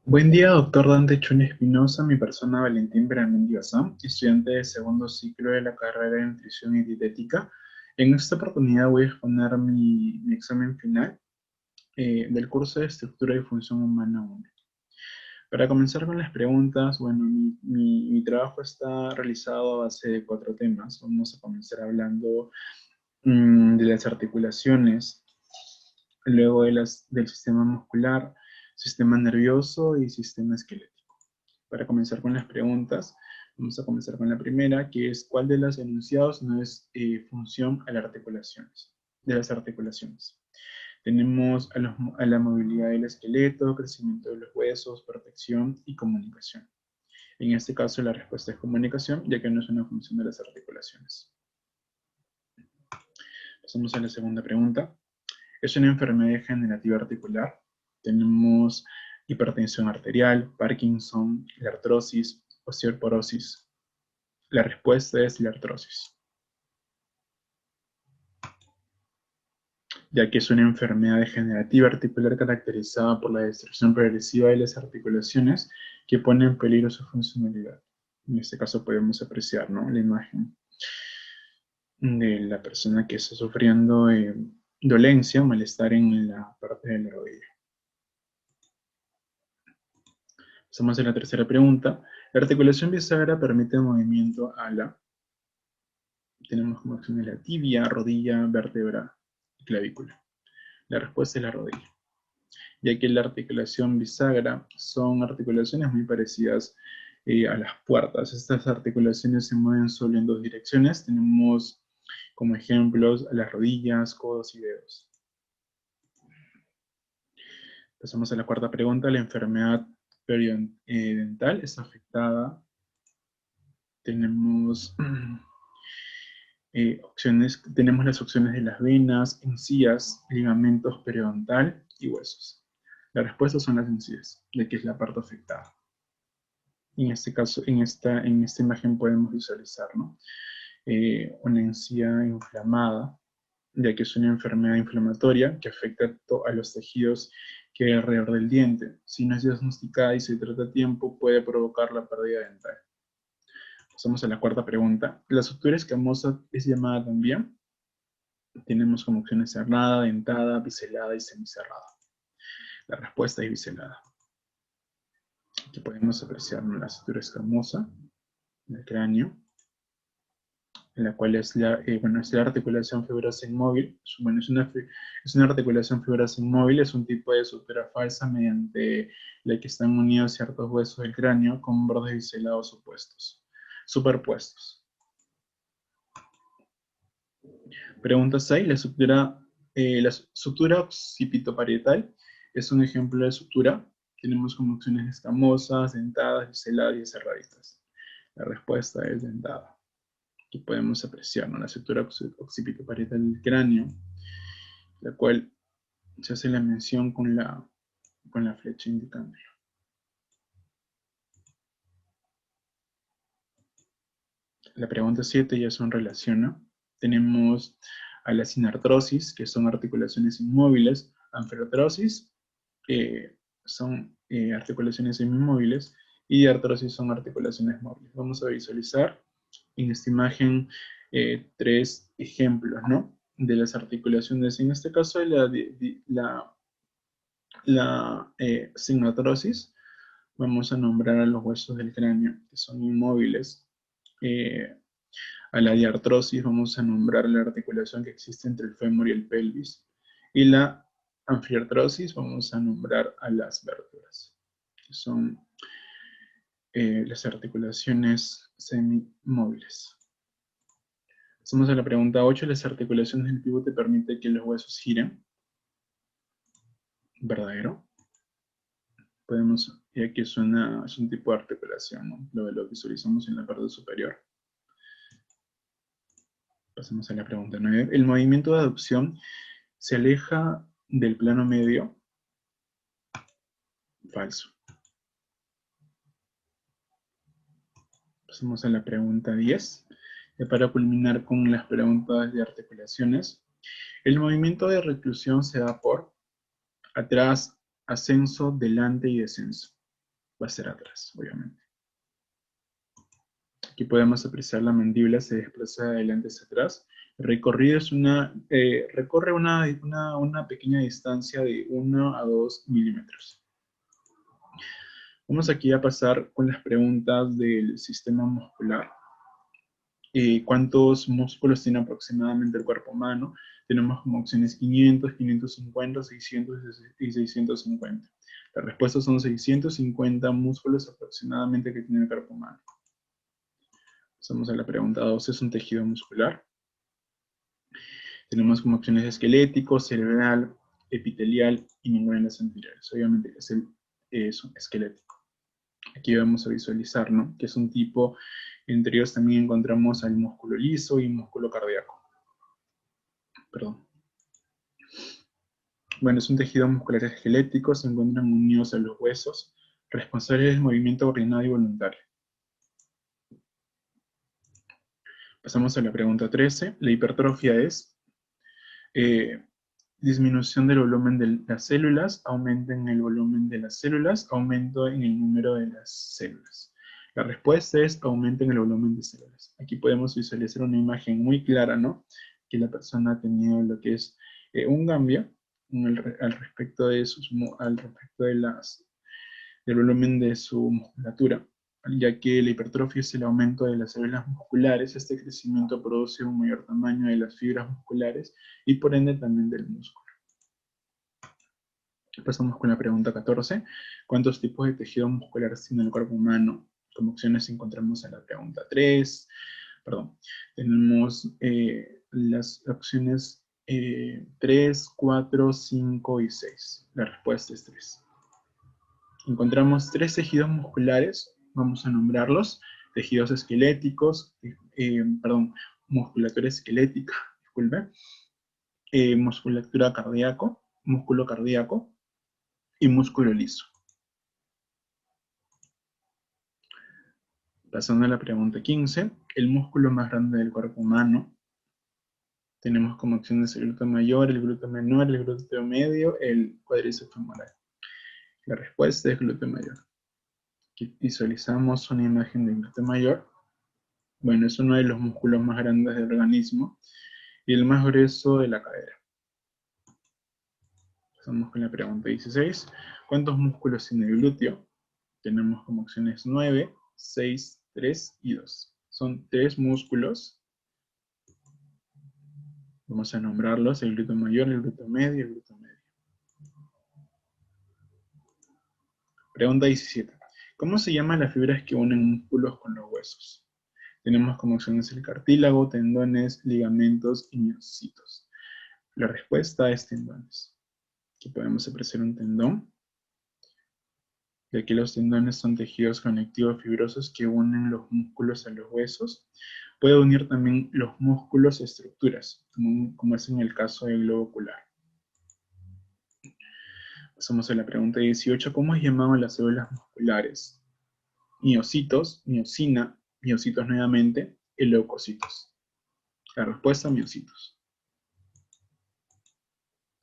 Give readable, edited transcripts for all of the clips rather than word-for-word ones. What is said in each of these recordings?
Buen día, doctor Dante Chuni Espinosa, mi persona Valentín Beramendi Bazán, estudiante de segundo ciclo de la carrera de Nutrición y Dietética. En esta oportunidad voy a exponer mi examen final del curso de Estructura y Función Humana 1. Para comenzar con las preguntas, bueno, mi trabajo está realizado a base de 4 temas. Vamos a comenzar hablando de las articulaciones, luego del sistema muscular, sistema nervioso y sistema esquelético. Para comenzar con las preguntas, vamos a comenzar con la primera, que es ¿cuál de los enunciados no es función a las articulaciones? De las articulaciones. Tenemos a la movilidad del esqueleto, crecimiento de los huesos, protección y comunicación. En este caso la respuesta es comunicación, ya que no es una función de las articulaciones. Pasamos a la segunda pregunta. ¿Es una enfermedad degenerativa articular? Tenemos hipertensión arterial, Parkinson, la artrosis, osteoporosis. La respuesta es la artrosis, ya que es una enfermedad degenerativa articular caracterizada por la destrucción progresiva de las articulaciones que pone en peligro su funcionalidad. En este caso podemos apreciar, ¿no?, la imagen de la persona que está sufriendo dolencia o malestar en la parte de la rodilla. Pasamos a la tercera pregunta. La articulación bisagra permite el movimiento a la... Tenemos como opciones la tibia, rodilla, vértebra y clavícula. La respuesta es la rodilla, ya que la articulación bisagra son articulaciones muy parecidas a las puertas. Estas articulaciones se mueven solo en dos direcciones. Tenemos como ejemplos las rodillas, codos y dedos. Pasamos a la cuarta pregunta. La enfermedad periodontal está afectada. Tenemos tenemos las opciones de las venas, encías, ligamentos periodontal y huesos. La respuesta son las encías, ya que es la parte afectada. En este caso, en esta imagen podemos visualizar, ¿no?, una encía inflamada, ya que es una enfermedad inflamatoria que afecta a los tejidos que hay alrededor del diente. Si no es diagnosticada y se trata a tiempo, puede provocar la pérdida dental. Pasamos a la cuarta pregunta. ¿La sutura escamosa es llamada también? Tenemos como opciones cerrada, dentada, biselada y semicerrada. La respuesta es biselada. Aquí podemos apreciar la sutura escamosa del cráneo, en la cual es es la articulación fibrosa inmóvil. Bueno, es una articulación fibrosa inmóvil, es un tipo de sutura falsa mediante la que están unidos ciertos huesos del cráneo con bordes biselados superpuestos. Pregunta 6. La sutura occipitoparietal es un ejemplo de sutura. Tenemos como opciones escamosas, dentadas, biseladas y cerraditas. La respuesta es dentada. Aquí podemos apreciar, ¿no?, la sutura occipitoparietal del cráneo, la cual se hace la mención con la flecha indicándolo. La pregunta 7 ya son relaciona. Tenemos a la sinartrosis, que son articulaciones inmóviles, anferotrosis, son articulaciones inmóviles, y artrosis son articulaciones móviles. Vamos a visualizar en esta imagen 3 ejemplos, ¿no?, de las articulaciones. En este caso, la sinartrosis, vamos a nombrar a los huesos del cráneo, que son inmóviles. A la diartrosis vamos a nombrar la articulación que existe entre el fémur y el pelvis. Y la anfiartrosis vamos a nombrar a las vértebras, que son las articulaciones semimóviles. Pasamos a la pregunta 8. ¿Las articulaciones del pivote permiten que los huesos giren? ¿Verdadero? Y aquí es un tipo de articulación, ¿no? Lo visualizamos en la parte superior. Pasamos a la pregunta 9. ¿El movimiento de aducción se aleja del plano medio? Falso. Pasamos a la pregunta 10. Para culminar con las preguntas de articulaciones. El movimiento de reclusión se da por atrás, ascenso, delante y descenso. va a ser atrás, obviamente. Aquí podemos apreciar la mandíbula se desplaza de adelante hacia atrás. El recorrido es recorre una pequeña distancia de 1 a 2 milímetros. Vamos aquí a pasar con las preguntas del sistema muscular. ¿Cuántos músculos tiene aproximadamente el cuerpo humano? Tenemos como opciones 500, 550, 600 y 650. La respuesta son 650 músculos aproximadamente que tiene el cuerpo humano. Pasamos a la pregunta 2, ¿es un tejido muscular? Tenemos como opciones esquelético, cerebral, epitelial y membranas anteriores. Obviamente es un esquelético. Aquí vamos a visualizar, ¿no? Que es un tipo, entre ellos también encontramos al músculo liso y músculo cardíaco. Perdón. Bueno, es un tejido muscular esquelético, se encuentran unidos a los huesos, responsables del movimiento coordinado y voluntario. Pasamos a la pregunta 13. La hipertrofia es disminución del volumen de las células, aumento en el volumen de las células, aumento en el número de las células. La respuesta es aumento en el volumen de células. Aquí podemos visualizar una imagen muy clara, ¿no? Que la persona ha tenido lo que es un cambio al respecto de del volumen de su musculatura, ya que la hipertrofia es el aumento de las células musculares. Este crecimiento produce un mayor tamaño de las fibras musculares y por ende también del músculo. Pasamos con la pregunta 14. ¿Cuántos tipos de tejido muscular tiene el cuerpo humano? Como opciones encontramos en la pregunta 3. Tenemos las opciones 3, 4, 5 y 6. La respuesta es 3. Encontramos 3 tejidos musculares, vamos a nombrarlos: tejidos esqueléticos, musculatura esquelética, disculpe, musculatura cardíaco, músculo cardíaco y músculo liso. Pasando a la pregunta 15, el músculo más grande del cuerpo humano. Tenemos como opciones el glúteo mayor, el glúteo menor, el glúteo medio, el cuádriceps femoral. La respuesta es glúteo mayor. Aquí visualizamos una imagen del glúteo mayor. Bueno, es uno de los músculos más grandes del organismo y el más grueso de la cadera. Pasamos con la pregunta 16. ¿Cuántos músculos tiene el glúteo? Tenemos como opciones 9, 6, 3 y 2. Son 3 músculos. Vamos a nombrarlos: el glúteo mayor, el glúteo medio y el glúteo medio. Pregunta 17. ¿Cómo se llaman las fibras que unen músculos con los huesos? Tenemos como opciones el cartílago, tendones, ligamentos y miocitos. La respuesta es tendones. Aquí podemos apreciar un tendón, ya que los tendones son tejidos conectivos fibrosos que unen los músculos a los huesos. Puede unir también los músculos a estructuras, como es en el caso del globo ocular. Pasamos a la pregunta 18. ¿Cómo es llamaban las células musculares? Miocitos, miocina, miocitos nuevamente, y leucocitos. La respuesta: miocitos.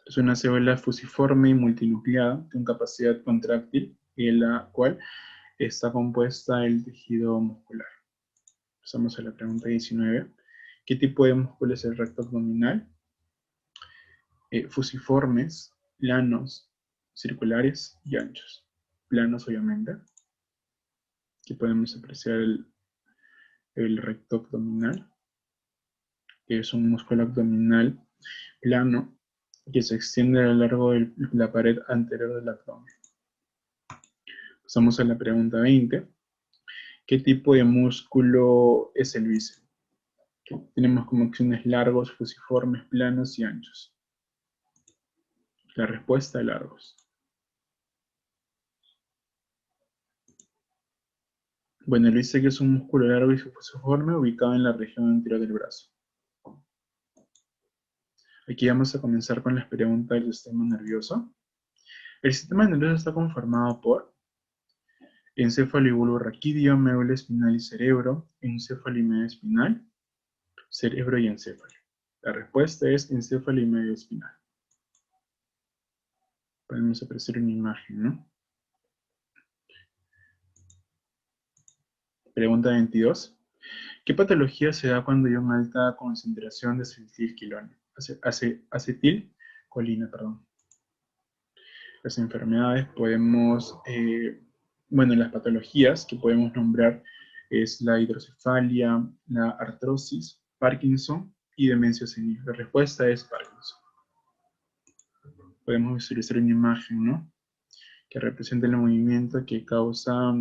Es una célula fusiforme y multinucleada con capacidad contráctil, en la cual está compuesta el tejido muscular. Pasamos a la pregunta 19. ¿Qué tipo de músculo es el recto abdominal? Fusiformes, planos, circulares y anchos. Planos, obviamente. Aquí podemos apreciar el recto abdominal, que es un músculo abdominal plano que se extiende a lo largo de la pared anterior del abdomen. Pasamos a la pregunta 20. ¿Qué tipo de músculo es el bíceps? Tenemos como opciones largos, fusiformes, planos y anchos. La respuesta: largos. Bueno, el bíceps es un músculo largo y fusiforme ubicado en la región anterior del brazo. Aquí vamos a comenzar con las preguntas del sistema nervioso. El sistema nervioso está conformado por encéfalo y bulbo raquídeo, médula espinal y cerebro, encéfalo y medio espinal, cerebro y encéfalo. La respuesta es encéfalo y medio espinal. Podemos apreciar una imagen, ¿no? Pregunta 22. ¿Qué patología se da cuando hay una alta concentración de acetilcolina, perdón? Las enfermedades podemos, bueno, las patologías que podemos nombrar es la hidrocefalia, la artrosis, Parkinson y demencia senil. La respuesta es Parkinson. Podemos visualizar una imagen, ¿no?, que representa el movimiento que causa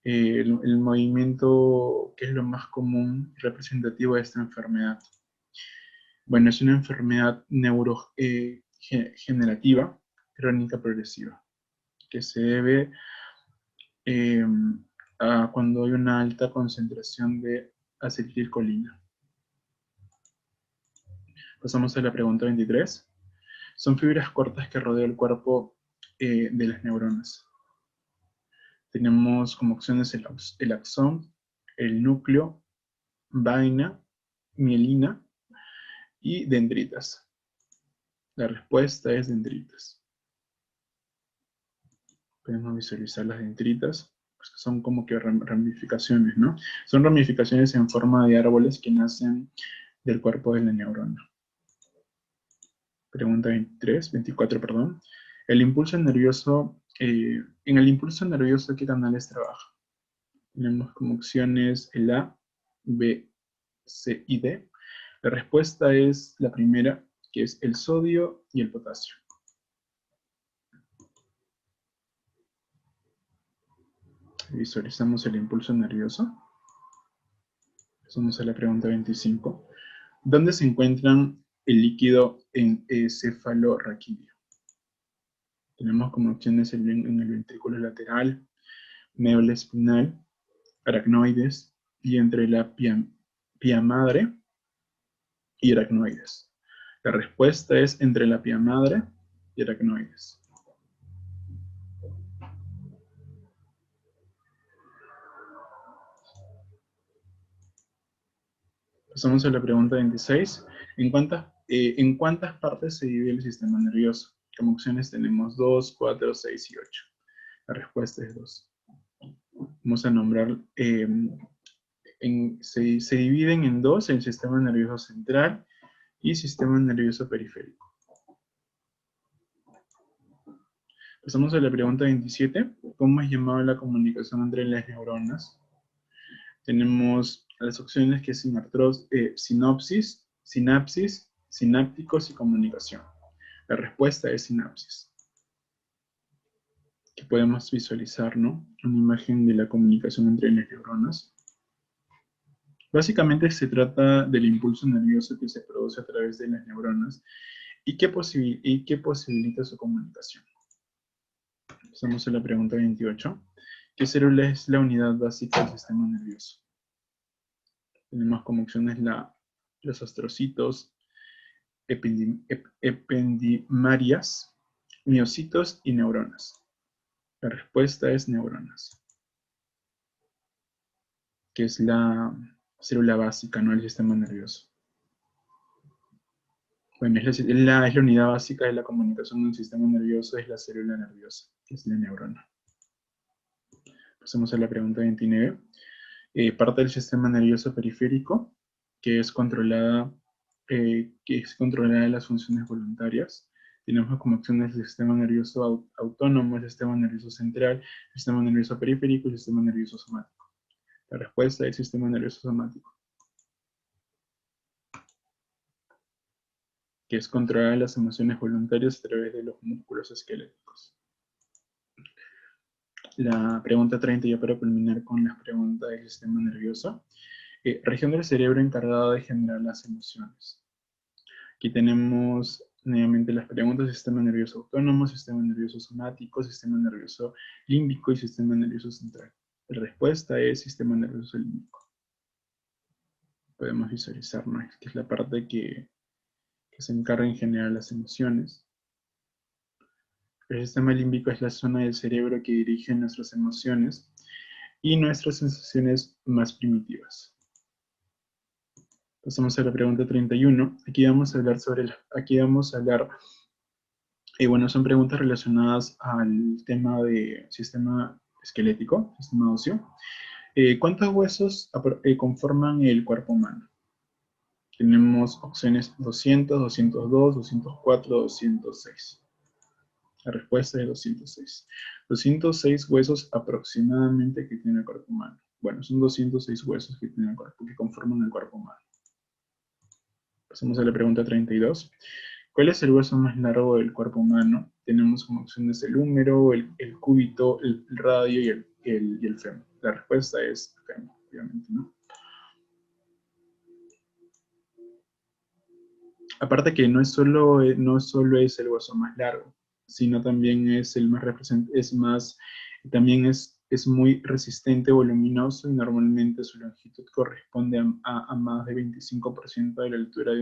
el movimiento que es lo más común representativo de esta enfermedad. Bueno, es una enfermedad neurodegenerativa crónica progresiva que se debe eh, a cuando hay una alta concentración de acetilcolina. Pasamos a la pregunta 23. Son fibras cortas que rodean el cuerpo de las neuronas. Tenemos como opciones el axón, el núcleo, vaina, mielina y dendritas. La respuesta es dendritas. Podemos visualizar las dendritas, pues que son como que ramificaciones, ¿no? Son ramificaciones en forma de árboles que nacen del cuerpo de la neurona. Pregunta 24, perdón. El impulso nervioso, en el impulso nervioso, ¿qué canales trabaja? Tenemos como opciones el A, B, C y D. La respuesta es la primera, que es el sodio y el potasio. Visualizamos el impulso nervioso. Pasamos a la pregunta 25. ¿Dónde se encuentran el líquido encefalorraquídeo? Tenemos como opciones en el ventrículo lateral, médula espinal, aracnoides y entre la pía madre y aracnoides. La respuesta es entre la pía madre y aracnoides. Pasamos a la pregunta 26. ¿En cuántas partes se divide el sistema nervioso? Como opciones tenemos 2, 4, 6 y 8. La respuesta es 2. Vamos a nombrar, se dividen en dos: el sistema nervioso central y sistema nervioso periférico. Pasamos a la pregunta 27. ¿Cómo es llamada la comunicación entre las neuronas? Tenemos las opciones que es sinopsis, sinapsis, sinápticos y comunicación. La respuesta es sinapsis. Que podemos visualizar, ¿no?, una imagen de la comunicación entre las neuronas. Básicamente se trata del impulso nervioso que se produce a través de las neuronas y que posibilita su comunicación. Pasamos a la pregunta 28. ¿Qué célula es la unidad básica del sistema nervioso? Tenemos como opciones los astrocitos, ependimarias, miocitos y neuronas. La respuesta es neuronas, que es la célula básica, ¿no?, del sistema nervioso. Bueno, es la unidad básica de la comunicación del sistema nervioso, es la célula nerviosa, que es la neurona. Pasamos a la pregunta 29. Parte del sistema nervioso periférico, que es controlada de las funciones voluntarias. Tenemos como opciones el sistema nervioso autónomo, el sistema nervioso central, el sistema nervioso periférico y el sistema nervioso somático. La respuesta es el sistema nervioso somático, que es controlar las emociones voluntarias a través de los músculos esqueléticos. La pregunta 30, ya para culminar con las preguntas del sistema nervioso. Región del cerebro encargada de generar las emociones. Aquí tenemos nuevamente las preguntas: sistema nervioso autónomo, sistema nervioso somático, sistema nervioso límbico y sistema nervioso central. La respuesta es sistema nervioso límbico. Podemos visualizar, ¿no?, que es la parte que se encarga en generar las emociones. El sistema límbico es la zona del cerebro que dirige nuestras emociones y nuestras sensaciones más primitivas. Pasamos a la pregunta 31. Aquí vamos a hablar bueno, son preguntas relacionadas al tema de sistema esquelético, sistema óseo. ¿Cuántos huesos conforman el cuerpo humano? Tenemos opciones 200, 202, 204, 206. La respuesta es 206. 206 huesos aproximadamente que tiene el cuerpo humano. Bueno, son 206 huesos que tiene el cuerpo, que conforman el cuerpo humano. Pasamos a la pregunta 32. ¿Cuál es el hueso más largo del cuerpo humano? Tenemos como opciones el húmero, el cúbito, el radio y el fémur. La respuesta es fémur, obviamente, ¿no? Aparte que no solo es el hueso más largo, sino también es el más también es muy resistente, voluminoso y normalmente su longitud corresponde a más de 25% de la altura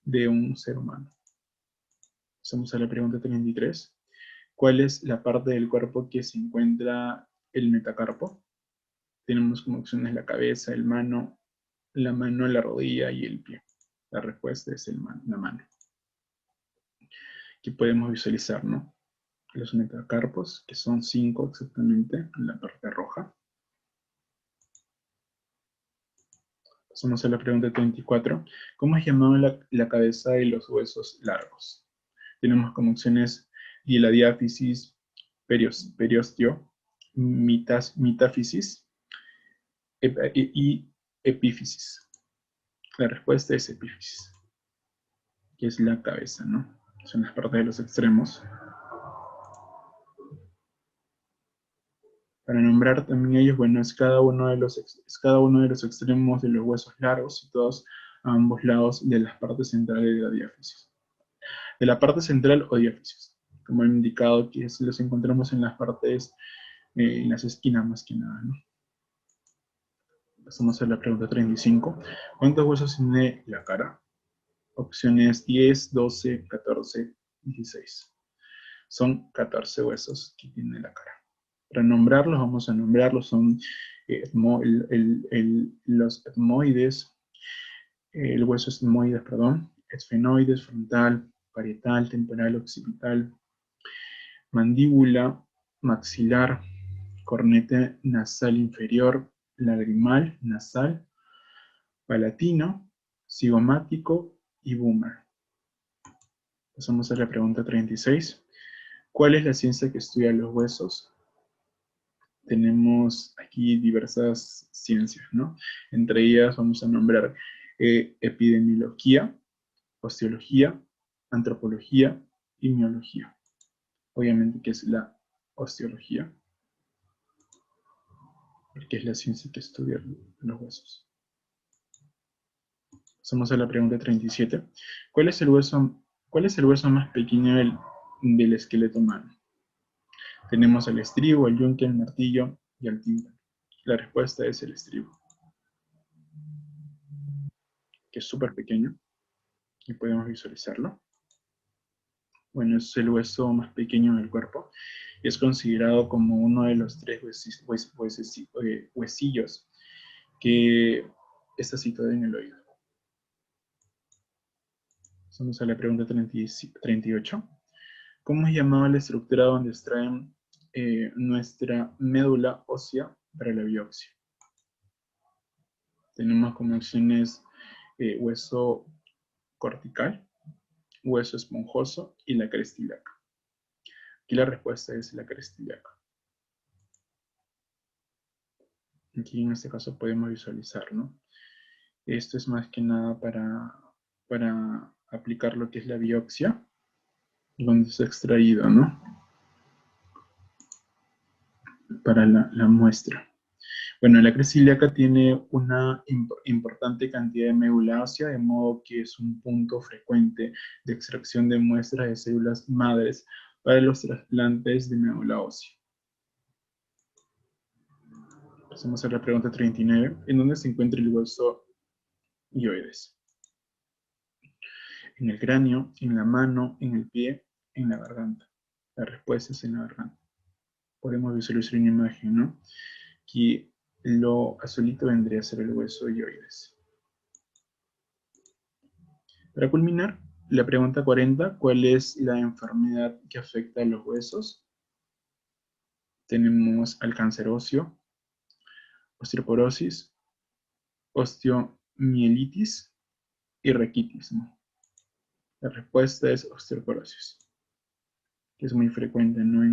de un ser humano. Pasamos a la pregunta 33. ¿Cuál es la parte del cuerpo que se encuentra el metacarpo? Tenemos como opciones la cabeza, la mano, la rodilla y el pie. La respuesta es la mano. Aquí podemos visualizar, ¿no? Los metacarpos, que son 5 exactamente, en la parte roja. Pasamos a la pregunta 34. ¿Cómo es llamada la cabeza de los huesos largos? Tenemos como opciones la diáfisis, periostio, mitafisis y epífisis. La respuesta es epífisis, que es la cabeza, ¿no? Son las partes de los extremos. Para nombrar también ellos, bueno, es cada uno de los extremos de los huesos largos situados a ambos lados de las partes centrales de la diáfisis. De la parte central o diáfisis, como he indicado, que los encontramos en las partes, en las esquinas más que nada, ¿no? Pasamos a la pregunta 35. ¿Cuántos huesos tiene la cara? Opciones 10, 12, 14, 16. Son 14 huesos que tiene la cara. Para nombrarlos, vamos a nombrarlos, son los etmoides, el hueso etmoides, perdón, esfenoides, frontal, parietal, temporal, occipital, mandíbula, maxilar, corneta nasal inferior, lagrimal, nasal, palatino, cigomático y boomer. Pasamos a la pregunta 36. ¿Cuál es la ciencia que estudia los huesos? Tenemos aquí diversas ciencias, ¿no? Entre ellas vamos a nombrar epidemiología, osteología, antropología y miología. Obviamente que es la osteología, porque es la ciencia que estudia los huesos. Pasamos a la pregunta 37. ¿Cuál es el hueso más pequeño del esqueleto humano? Tenemos el estribo, el yunque, el martillo y el tímpano. La respuesta es el estribo, que es súper pequeño y podemos visualizarlo. Bueno, es el hueso más pequeño del cuerpo. Es considerado como uno de los 3 huesillos que está situado en el oído. Pasamos a la pregunta 38. ¿Cómo es llamada la estructura donde extraen nuestra médula ósea para la biopsia? Tenemos como opciones hueso cortical, hueso esponjoso y la cresta ilíaca. Aquí la respuesta es la cresta ilíaca. Aquí en este caso podemos visualizar, ¿no? Esto es más que nada para aplicar lo que es la biopsia, donde se ha extraído, ¿no? Para la muestra. Bueno, la cresta ilíaca tiene una importante cantidad de médula ósea, de modo que es un punto frecuente de extracción de muestras de células madres para los trasplantes de médula ósea. Pasamos a la pregunta 39. ¿En dónde se encuentra el hueso hioides? En el cráneo, en la mano, en el pie, en la garganta. La respuesta es en la garganta. Podemos visualizar una imagen, ¿no? Aquí lo azulito vendría a ser el hueso hioides. Para culminar, la pregunta 40, ¿cuál es la enfermedad que afecta a los huesos? Tenemos al cáncer óseo, osteoporosis, osteomielitis y raquitismo. La respuesta es osteoporosis, que es muy frecuente, ¿no?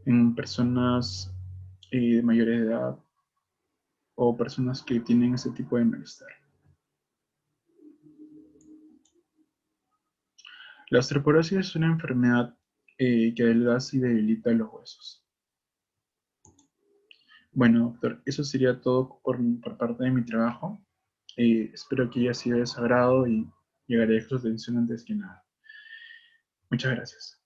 En personas de mayor edad o personas que tienen ese tipo de malestar. La osteoporosis es una enfermedad que adelgaza y debilita los huesos. Bueno, doctor, eso sería todo por parte de mi trabajo. Espero que haya sido de su agrado y llegaré a su atención antes que nada. Muchas gracias.